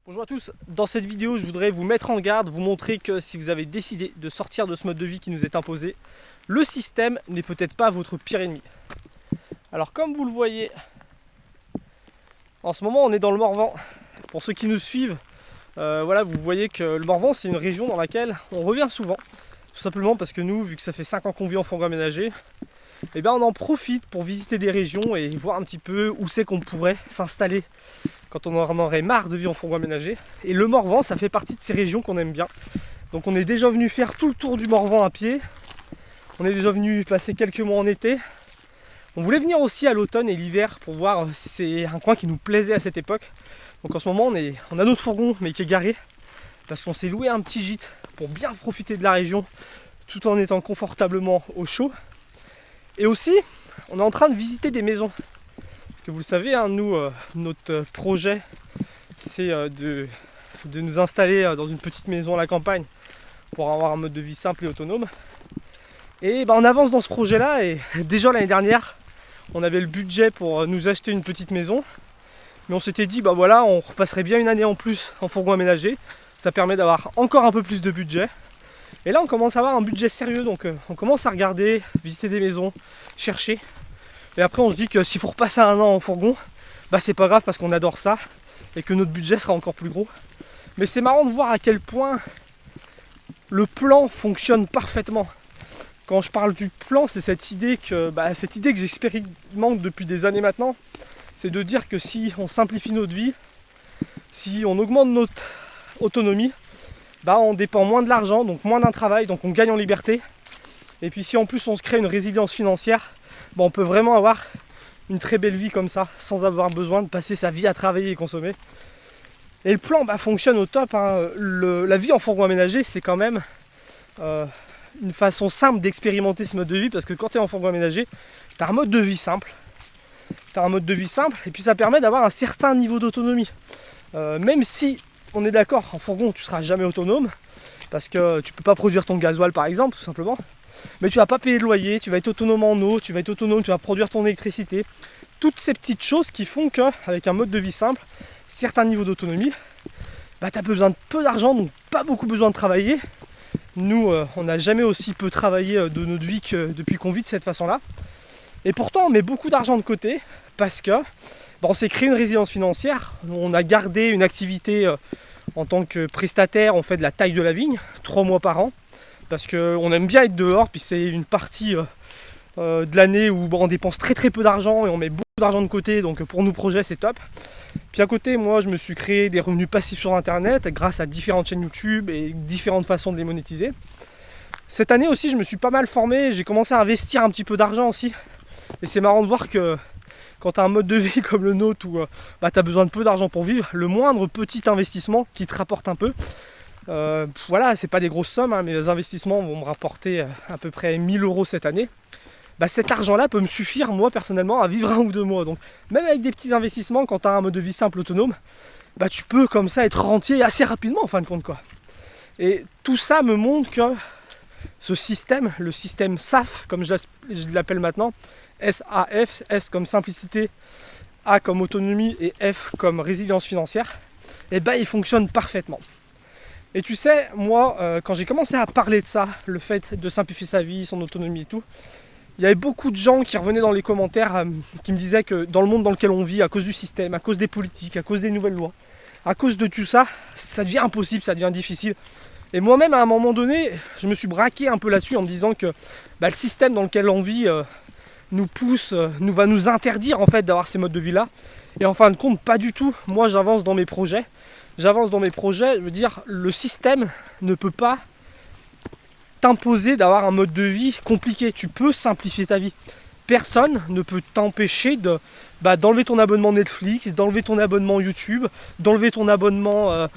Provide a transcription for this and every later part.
Bonjour à tous, dans cette vidéo je voudrais vous mettre en garde, vous montrer que si vous avez décidé de sortir de ce mode de vie qui nous est imposé, le système n'est peut-être pas votre pire ennemi. Alors comme vous le voyez, en ce moment on est dans le Morvan. Pour ceux qui nous suivent, voilà, vous voyez que le Morvan c'est une région dans laquelle on revient souvent. Tout simplement parce que nous, vu que ça fait 5 ans qu'on vit en fourgon aménagé, on en profite pour visiter des régions et voir un petit peu où c'est qu'on pourrait s'installer quand on en aurait marre de vivre en fourgon aménagé. Et le Morvan, ça fait partie de ces régions qu'on aime bien. Donc on est déjà venu faire tout le tour du Morvan à pied. On est déjà venu passer quelques mois en été. On voulait venir aussi à l'automne et l'hiver pour voir si c'est un coin qui nous plaisait à cette époque. Donc en ce moment, on a notre fourgon mais qui est garé parce qu'on s'est loué un petit gîte pour bien profiter de la région tout en étant confortablement au chaud. Et aussi, on est en train de visiter des maisons. Parce que vous le savez, hein, nous, notre projet, c'est de nous installer dans une petite maison à la campagne pour avoir un mode de vie simple et autonome. Et on avance dans ce projet-là et déjà l'année dernière, on avait le budget pour nous acheter une petite maison. Mais on s'était dit, voilà, on repasserait bien une année en plus en fourgon aménagé. Ça permet d'avoir encore un peu plus de budget. Et là, on commence à avoir un budget sérieux, donc on commence à regarder, visiter des maisons, chercher. Et après on se dit que s'il faut repasser un an en fourgon, c'est pas grave parce qu'on adore ça et que notre budget sera encore plus gros. Mais c'est marrant de voir à quel point le plan fonctionne parfaitement. Quand je parle du plan, c'est cette idée que j'expérimente depuis des années maintenant, c'est de dire que si on simplifie notre vie, si on augmente notre autonomie, on dépend moins de l'argent, donc moins d'un travail, donc on gagne en liberté. Et puis si en plus on se crée une résilience financière, on peut vraiment avoir une très belle vie comme ça, sans avoir besoin de passer sa vie à travailler et consommer. Et le plan fonctionne au top, hein. La vie en fourgon aménagé, c'est quand même une façon simple d'expérimenter ce mode de vie, parce que quand tu es en fourgon aménagé, tu as un mode de vie simple. Et puis ça permet d'avoir un certain niveau d'autonomie. Même si, on est d'accord, en fourgon, tu ne seras jamais autonome, parce que tu ne peux pas produire ton gasoil par exemple, tout simplement. Mais tu vas pas payer de loyer, tu vas être autonome en eau, tu vas produire ton électricité. Toutes ces petites choses qui font qu'avec un mode de vie simple, certains niveaux d'autonomie, tu as besoin de peu d'argent, donc pas beaucoup besoin de travailler. Nous, on n'a jamais aussi peu travaillé de notre vie que depuis qu'on vit de cette façon-là. Et pourtant, on met beaucoup d'argent de côté parce que on s'est créé une résidence financière. On a gardé une activité en tant que prestataire, on fait de la taille de la vigne, 3 mois par an. Parce qu'on aime bien être dehors, puis c'est une partie de l'année où on dépense très peu d'argent et on met beaucoup d'argent de côté, donc pour nos projets c'est top. Puis à côté, moi je me suis créé des revenus passifs sur internet grâce à différentes chaînes YouTube et différentes façons de les monétiser. Cette année aussi je me suis pas mal formé, j'ai commencé à investir un petit peu d'argent aussi. Et c'est marrant de voir que quand tu as un mode de vie comme le nôtre où tu as besoin de peu d'argent pour vivre, le moindre petit investissement qui te rapporte un peu, voilà, c'est pas des grosses sommes, hein, mais les investissements vont me rapporter à peu près 1000 € cette année. Cet argent-là peut me suffire, moi personnellement, à vivre 1 ou 2 mois. Donc, même avec des petits investissements, quand tu as un mode de vie simple, autonome, tu peux comme ça être rentier assez rapidement en fin de compte, quoi. Et tout ça me montre que ce système, le système SAF, comme je l'appelle maintenant, SAF, S comme simplicité, A comme autonomie et F comme résilience financière, il fonctionne parfaitement. Et tu sais, moi, quand j'ai commencé à parler de ça, le fait de simplifier sa vie, son autonomie et tout, il y avait beaucoup de gens qui revenaient dans les commentaires qui me disaient que dans le monde dans lequel on vit, à cause du système, à cause des politiques, à cause des nouvelles lois, à cause de tout ça, ça devient impossible, ça devient difficile. Et moi-même, à un moment donné, je me suis braqué un peu là-dessus en me disant que le système dans lequel on vit nous pousse, va nous interdire en fait d'avoir ces modes de vie-là. Et en fin de compte, pas du tout. Moi, j'avance dans mes projets, je veux dire, le système ne peut pas t'imposer d'avoir un mode de vie compliqué. Tu peux simplifier ta vie. Personne ne peut t'empêcher d'enlever ton abonnement Netflix, d'enlever ton abonnement YouTube, d'enlever ton abonnement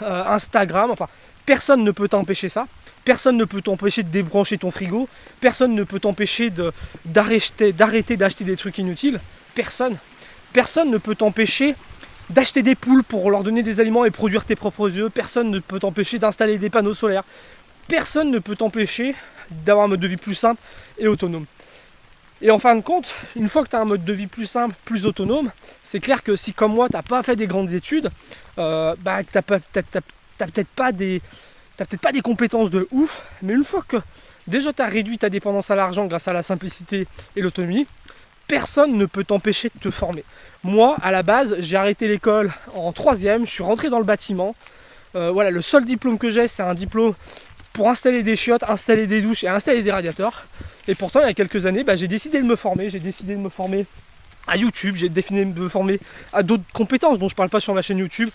Instagram. Enfin, personne ne peut t'empêcher ça. Personne ne peut t'empêcher de débrancher ton frigo. Personne ne peut t'empêcher d'arrêter d'acheter des trucs inutiles. Personne ne peut t'empêcher d'acheter des poules pour leur donner des aliments et produire tes propres œufs. Personne ne peut t'empêcher d'installer des panneaux solaires. Personne ne peut t'empêcher d'avoir un mode de vie plus simple et autonome. Et en fin de compte, une fois que tu as un mode de vie plus simple, plus autonome, c'est clair que si comme moi tu n'as pas fait des grandes études, bah, tu n'as peut-être pas des compétences de ouf, mais une fois que déjà tu as réduit ta dépendance à l'argent grâce à la simplicité et l'autonomie, personne ne peut t'empêcher de te former. Moi, à la base, j'ai arrêté l'école en 3e, je suis rentré dans le bâtiment. Voilà, le seul diplôme que j'ai, c'est un diplôme pour installer des chiottes, installer des douches et installer des radiateurs. Et pourtant, il y a quelques années, bah, j'ai décidé de me former. J'ai décidé de me former à YouTube, j'ai décidé de me former à d'autres compétences dont je ne parle pas sur ma chaîne YouTube.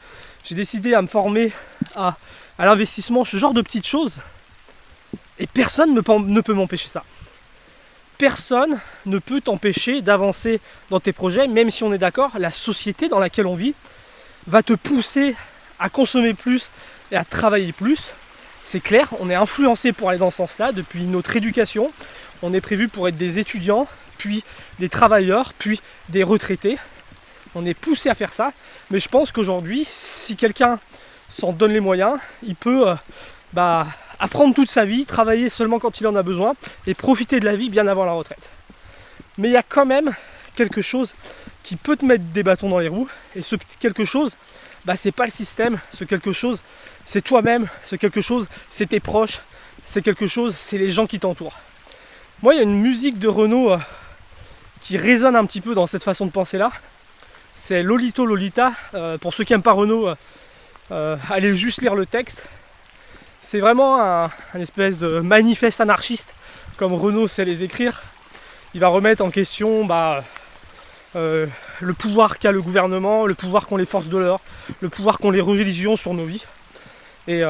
J'ai décidé à me former à l'investissement, ce genre de petites choses. Et personne ne peut m'empêcher ça. Personne ne peut t'empêcher d'avancer dans tes projets, même si on est d'accord, la société dans laquelle on vit va te pousser à consommer plus et à travailler plus. C'est clair, on est influencé pour aller dans ce sens-là depuis notre éducation. On est prévu pour être des étudiants, puis des travailleurs, puis des retraités. On est poussé à faire ça. Mais je pense qu'aujourd'hui, si quelqu'un s'en donne les moyens, il peut apprendre toute sa vie, travailler seulement quand il en a besoin et profiter de la vie bien avant la retraite. Mais il y a quand même quelque chose qui peut te mettre des bâtons dans les roues. Et ce quelque chose, c'est pas le système. Ce quelque chose, c'est toi-même. Ce quelque chose, c'est tes proches. C'est quelque chose, c'est les gens qui t'entourent. Moi, il y a une musique de Renaud qui résonne un petit peu dans cette façon de penser là. C'est Lolito Lolita. Pour ceux qui n'aiment pas Renaud, allez juste lire le texte. C'est vraiment un espèce de manifeste anarchiste, comme Renaud sait les écrire. Il va remettre en question le pouvoir qu'a le gouvernement, le pouvoir qu'ont les forces de l'ordre, le pouvoir qu'ont les religions sur nos vies. Et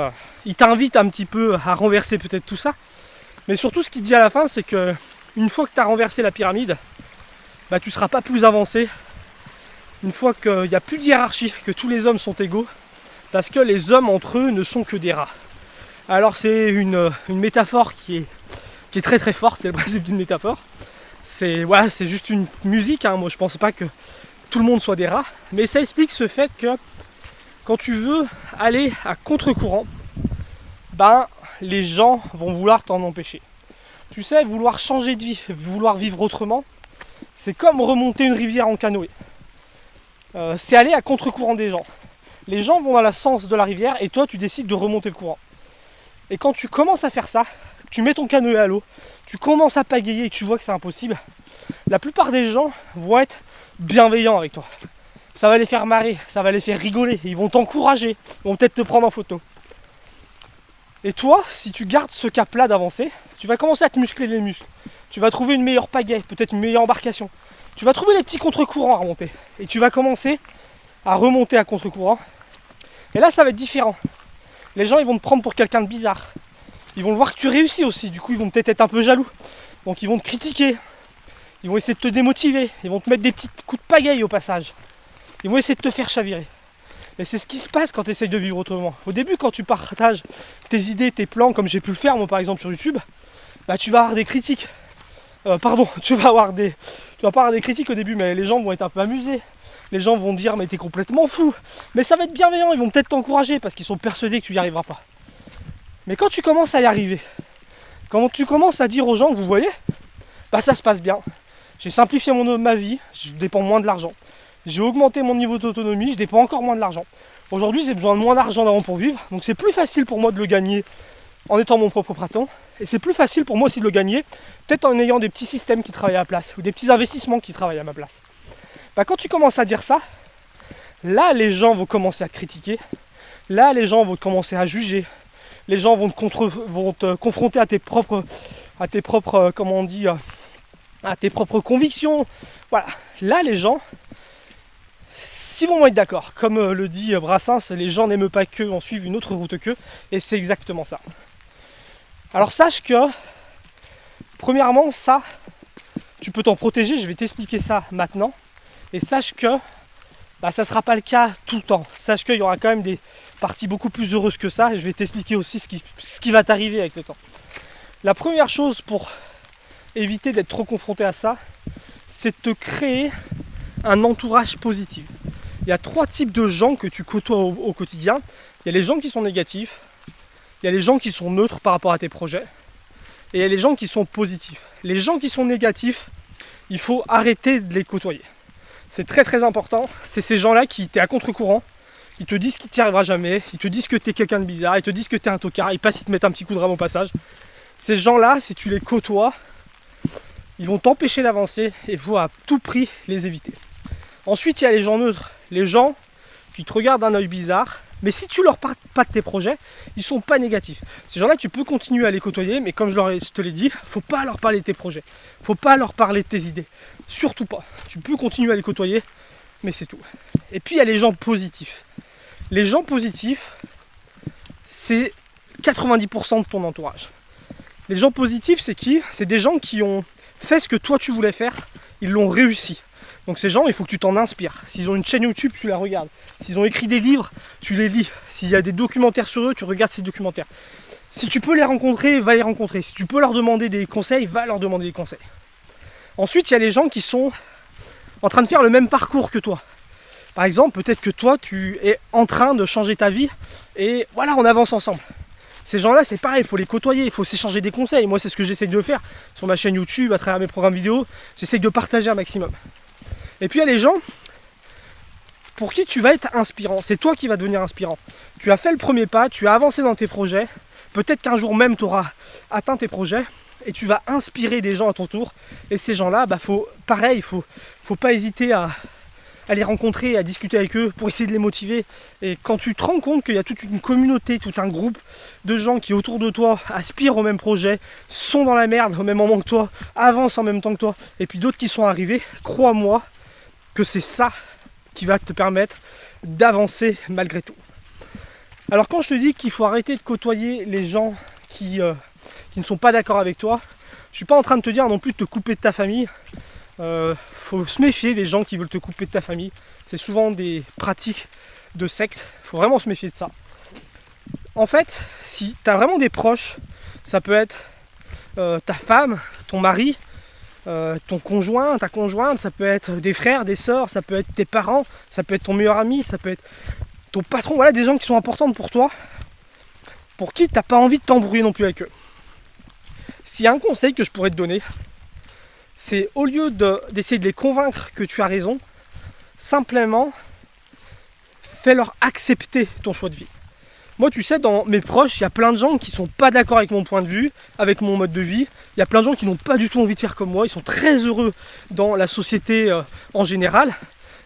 il t'invite un petit peu à renverser peut-être tout ça. Mais surtout, ce qu'il dit à la fin, c'est que une fois que tu as renversé la pyramide, tu ne seras pas plus avancé. Une fois qu'il n'y a plus de hiérarchie, que tous les hommes sont égaux, parce que les hommes entre eux ne sont que des rats. Alors c'est une métaphore qui est très très forte, c'est le principe d'une métaphore. C'est juste une musique, hein. Moi je pense pas que tout le monde soit des rats, mais ça explique ce fait que quand tu veux aller à contre-courant, les gens vont vouloir t'en empêcher. Tu sais, vouloir changer de vie, vouloir vivre autrement, c'est comme remonter une rivière en canoë. C'est aller à contre-courant des gens. Les gens vont dans le sens de la rivière et toi tu décides de remonter le courant. Et quand tu commences à faire ça, tu mets ton canoë à l'eau, tu commences à pagayer et tu vois que c'est impossible, la plupart des gens vont être bienveillants avec toi. Ça va les faire marrer, ça va les faire rigoler, ils vont t'encourager, ils vont peut-être te prendre en photo. Et toi, si tu gardes ce cap-là d'avancer, tu vas commencer à te muscler les muscles. Tu vas trouver une meilleure pagaie, peut-être une meilleure embarcation. Tu vas trouver les petits contre-courants à remonter. Et tu vas commencer à remonter à contre-courant. Et là, ça va être différent. Les gens, ils vont te prendre pour quelqu'un de bizarre. Ils vont voir que tu réussis aussi. Du coup, ils vont peut-être être un peu jaloux. Donc, ils vont te critiquer. Ils vont essayer de te démotiver. Ils vont te mettre des petits coups de pagaille au passage. Ils vont essayer de te faire chavirer. Et c'est ce qui se passe quand tu essayes de vivre autrement. Au début, quand tu partages tes idées, tes plans, comme j'ai pu le faire, moi par exemple sur YouTube, tu vas avoir des critiques. Tu vas pas avoir des critiques au début, mais les gens vont être un peu amusés. Les gens vont dire mais t'es complètement fou. Mais ça va être bienveillant, ils vont peut-être t'encourager parce qu'ils sont persuadés que tu n'y arriveras pas. Mais quand tu commences à y arriver, quand tu commences à dire aux gens que vous voyez, ça se passe bien. J'ai simplifié ma vie, je dépends moins de l'argent. J'ai augmenté mon niveau d'autonomie, je dépends encore moins de l'argent. Aujourd'hui, j'ai besoin de moins d'argent d'avant pour vivre, donc c'est plus facile pour moi de le gagner en étant mon propre patron. Et c'est plus facile pour moi aussi de le gagner, peut-être en ayant des petits systèmes qui travaillent à la place, ou des petits investissements qui travaillent à ma place. Quand tu commences à dire ça, là les gens vont commencer à te critiquer, là les gens vont commencer à juger, les gens vont te confronter à tes propres à tes propres convictions. Voilà, là les gens, s'ils vont être d'accord, comme le dit Brassens, les gens n'aiment pas qu'eux, on suit une autre route qu'eux, et c'est exactement ça. Alors sache que, premièrement, ça, tu peux t'en protéger, je vais t'expliquer ça maintenant, et sache que ça ne sera pas le cas tout le temps. Sache qu'il y aura quand même des parties beaucoup plus heureuses que ça, et je vais t'expliquer aussi ce qui va t'arriver avec le temps. La première chose pour éviter d'être trop confronté à ça, c'est de te créer un entourage positif. Il y a 3 types de gens que tu côtoies au quotidien. Il y a les gens qui sont négatifs, il y a les gens qui sont neutres par rapport à tes projets, et il y a les gens qui sont positifs. Les gens qui sont négatifs, il faut arrêter de les côtoyer. C'est très très important. C'est ces gens-là qui t'es à contre-courant. Ils te disent qu'il t'y arrivera jamais. Ils te disent que t'es quelqu'un de bizarre. Ils te disent que t'es un tocard. Ils passent, ils te mettent un petit coup de rame au passage. Ces gens-là, si tu les côtoies, ils vont t'empêcher d'avancer et il faut à tout prix les éviter. Ensuite, il y a les gens neutres. Les gens qui te regardent d'un œil bizarre. Mais si tu leur parles pas de tes projets, ils ne sont pas négatifs. Ces gens-là, tu peux continuer à les côtoyer, mais comme je te l'ai dit, faut pas leur parler de tes projets. Faut pas leur parler de tes idées. Surtout pas. Tu peux continuer à les côtoyer, mais c'est tout. Et puis il y a les gens positifs. Les gens positifs, c'est 90% de ton entourage. Les gens positifs, c'est qui? C'est des gens qui ont fait ce que toi tu voulais faire, ils l'ont réussi. Donc ces gens, il faut que tu t'en inspires. S'ils ont une chaîne YouTube, tu la regardes. S'ils ont écrit des livres, tu les lis. S'il y a des documentaires sur eux, tu regardes ces documentaires. Si tu peux les rencontrer, va les rencontrer. Si tu peux leur demander des conseils, va leur demander des conseils. Ensuite, il y a les gens qui sont en train de faire le même parcours que toi. Par exemple, peut-être que toi, tu es en train de changer ta vie et voilà, on avance ensemble. Ces gens-là, c'est pareil, il faut les côtoyer, il faut s'échanger des conseils. Moi, c'est ce que j'essaye de faire sur ma chaîne YouTube, à travers mes programmes vidéo. J'essaye de partager un maximum. Et puis, il y a les gens pour qui tu vas être inspirant. C'est toi qui vas devenir inspirant. Tu as fait le premier pas, tu as avancé dans tes projets. Peut-être qu'un jour même, tu auras atteint tes projets et tu vas inspirer des gens à ton tour. Et ces gens-là, faut pas hésiter à les rencontrer, à discuter avec eux pour essayer de les motiver. Et quand tu te rends compte qu'il y a toute une communauté, tout un groupe de gens qui autour de toi aspirent au même projet, sont dans la merde au même moment que toi, avancent en même temps que toi, et puis d'autres qui sont arrivés, crois-moi que c'est ça qui va te permettre d'avancer malgré tout. Alors quand je te dis qu'il faut arrêter de côtoyer les gens qui ne sont pas d'accord avec toi, je suis pas en train de te dire non plus de te couper de ta famille. Faut se méfier des gens qui veulent te couper de ta famille. C'est souvent des pratiques de secte. Faut vraiment se méfier de ça. En fait, si tu as vraiment des proches, ça peut être ta femme, ton mari, ton conjoint, ta conjointe, ça peut être des frères, des sœurs, ça peut être tes parents, ça peut être ton meilleur ami, ça peut être ton patron. Voilà, des gens qui sont importants pour toi, pour qui tu n'as pas envie de t'embrouiller non plus avec eux. S'il y a un conseil que je pourrais te donner, c'est au lieu d'essayer de les convaincre que tu as raison, simplement fais-leur accepter ton choix de vie. Moi, tu sais, dans mes proches, il y a plein de gens qui ne sont pas d'accord avec mon point de vue, avec mon mode de vie. Il y a plein de gens qui n'ont pas du tout envie de faire comme moi. Ils sont très heureux dans la société en général.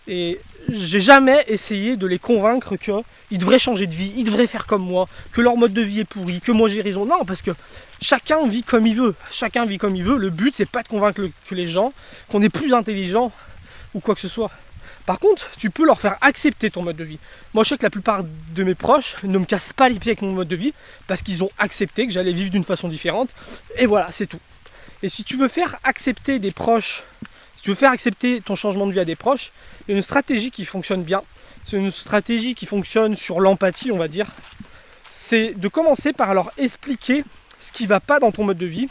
Et j'ai jamais essayé de les convaincre qu'ils devraient changer de vie, ils devraient faire comme moi, que leur mode de vie est pourri, que moi j'ai raison. Non, parce que chacun vit comme il veut. Chacun vit comme il veut. Le but, c'est pas de convaincre que les gens qu'on est plus intelligent ou quoi que ce soit. Par contre, tu peux leur faire accepter ton mode de vie. Moi, je sais que la plupart de mes proches ne me cassent pas les pieds avec mon mode de vie parce qu'ils ont accepté que j'allais vivre d'une façon différente. Et voilà, c'est tout. Et si tu veux faire accepter des proches, si tu veux faire accepter ton changement de vie à des proches, il y a une stratégie qui fonctionne bien. C'est une stratégie qui fonctionne sur l'empathie, on va dire. C'est de commencer par leur expliquer ce qui ne va pas dans ton mode de vie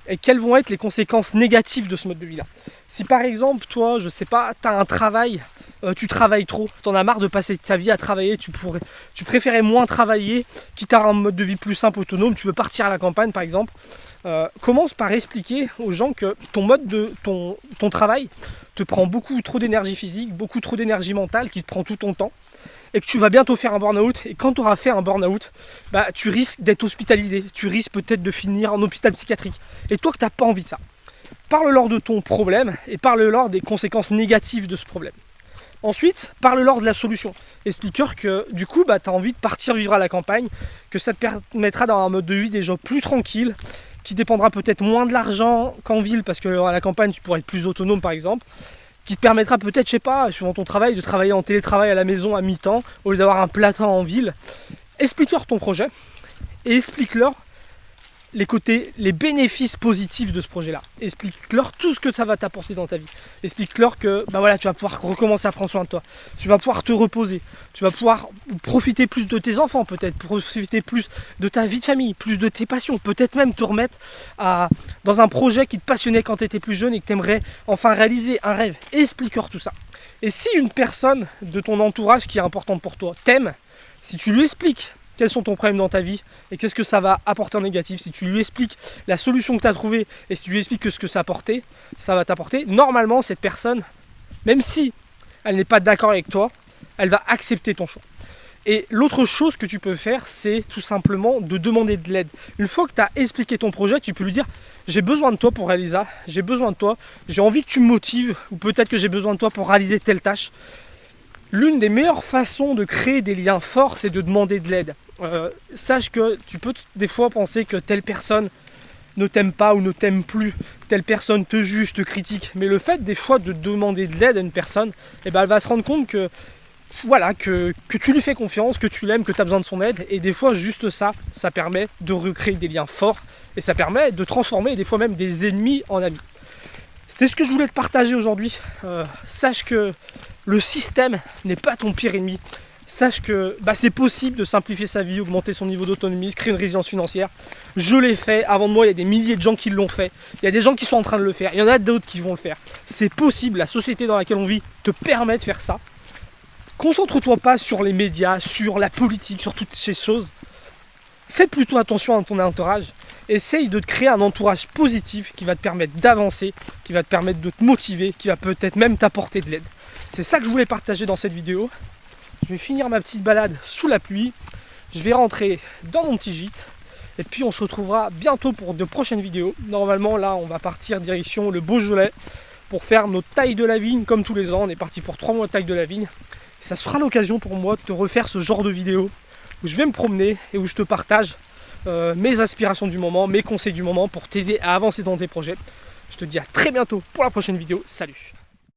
et quelles vont être les conséquences négatives de ce mode de vie-là. Si par exemple, toi, je sais pas, tu as un travail, tu travailles trop, tu en as marre de passer ta vie à travailler, tu préférais moins travailler, quitte à un mode de vie plus simple, autonome, tu veux partir à la campagne par exemple, commence par expliquer aux gens que ton travail te prend beaucoup trop d'énergie physique, beaucoup trop d'énergie mentale, qui te prend tout ton temps, et que tu vas bientôt faire un burn-out, et quand tu auras fait un burn-out, tu risques d'être hospitalisé, tu risques peut-être de finir en hôpital psychiatrique, et toi que tu n'as pas envie de ça. Parle-leur de ton problème et parle-leur des conséquences négatives de ce problème. Ensuite, parle-leur de la solution. Explique-leur que du coup, tu as envie de partir vivre à la campagne, que ça te permettra d'avoir un mode de vie déjà plus tranquille, qui dépendra peut-être moins de l'argent qu'en ville, parce qu'à la campagne, tu pourras être plus autonome par exemple, qui te permettra peut-être, je sais pas, suivant ton travail, de travailler en télétravail à la maison à mi-temps, au lieu d'avoir un plein temps en ville. Explique-leur ton projet et explique-leur les bénéfices positifs de ce projet-là. Explique-leur tout ce que ça va t'apporter dans ta vie. Explique-leur que tu vas pouvoir recommencer à prendre soin de toi. Tu vas pouvoir te reposer. Tu vas pouvoir profiter plus de tes enfants, peut-être profiter plus de ta vie de famille, plus de tes passions. Peut-être même te remettre dans un projet qui te passionnait quand tu étais plus jeune et que tu aimerais enfin réaliser un rêve. Explique-leur tout ça. Et si une personne de ton entourage qui est importante pour toi t'aime, si tu lui expliques quels sont tes problèmes dans ta vie et qu'est-ce que ça va apporter en négatif. Si tu lui expliques la solution que tu as trouvée et si tu lui expliques que ce que ça va t'apporter, normalement cette personne, même si elle n'est pas d'accord avec toi, elle va accepter ton choix. Et l'autre chose que tu peux faire, c'est tout simplement de demander de l'aide. Une fois que tu as expliqué ton projet, tu peux lui dire « J'ai besoin de toi pour réaliser ça, j'ai besoin de toi, j'ai envie que tu me motives, ou peut-être que j'ai besoin de toi pour réaliser telle tâche. » L'une des meilleures façons de créer des liens forts, c'est de demander de l'aide. Sache que tu peux des fois penser que telle personne ne t'aime pas ou ne t'aime plus, telle personne te juge, te critique. Mais le fait des fois de demander de l'aide à une personne, eh ben, elle va se rendre compte que voilà, que tu lui fais confiance, que tu l'aimes, que tu as besoin de son aide. Et des fois, juste ça permet de recréer des liens forts. Et ça permet de transformer des fois même des ennemis en amis. C'était ce que je voulais te partager aujourd'hui. Sache que le système n'est pas ton pire ennemi. Sache que c'est possible de simplifier sa vie, augmenter son niveau d'autonomie, créer une résilience financière. Je l'ai fait, avant de moi il y a des milliers de gens qui l'ont fait. Il y a des gens qui sont en train de le faire, il y en a d'autres qui vont le faire. C'est possible, la société dans laquelle on vit te permet de faire ça. Concentre-toi pas sur les médias, sur la politique, sur toutes ces choses. Fais plutôt attention à ton entourage. Essaye de te créer un entourage positif qui va te permettre d'avancer, qui va te permettre de te motiver, qui va peut-être même t'apporter de l'aide. C'est ça que je voulais partager dans cette vidéo. Je vais finir ma petite balade sous la pluie. Je vais rentrer dans mon petit gîte. Et puis on se retrouvera bientôt pour de prochaines vidéos. Normalement là on va partir direction le Beaujolais pour faire notre taille de la vigne comme tous les ans. On est parti pour 3 mois de taille de la vigne. Et ça sera l'occasion pour moi de te refaire ce genre de vidéo où je vais me promener et où je te partage mes aspirations du moment, mes conseils du moment pour t'aider à avancer dans tes projets. Je te dis à très bientôt pour la prochaine vidéo. Salut!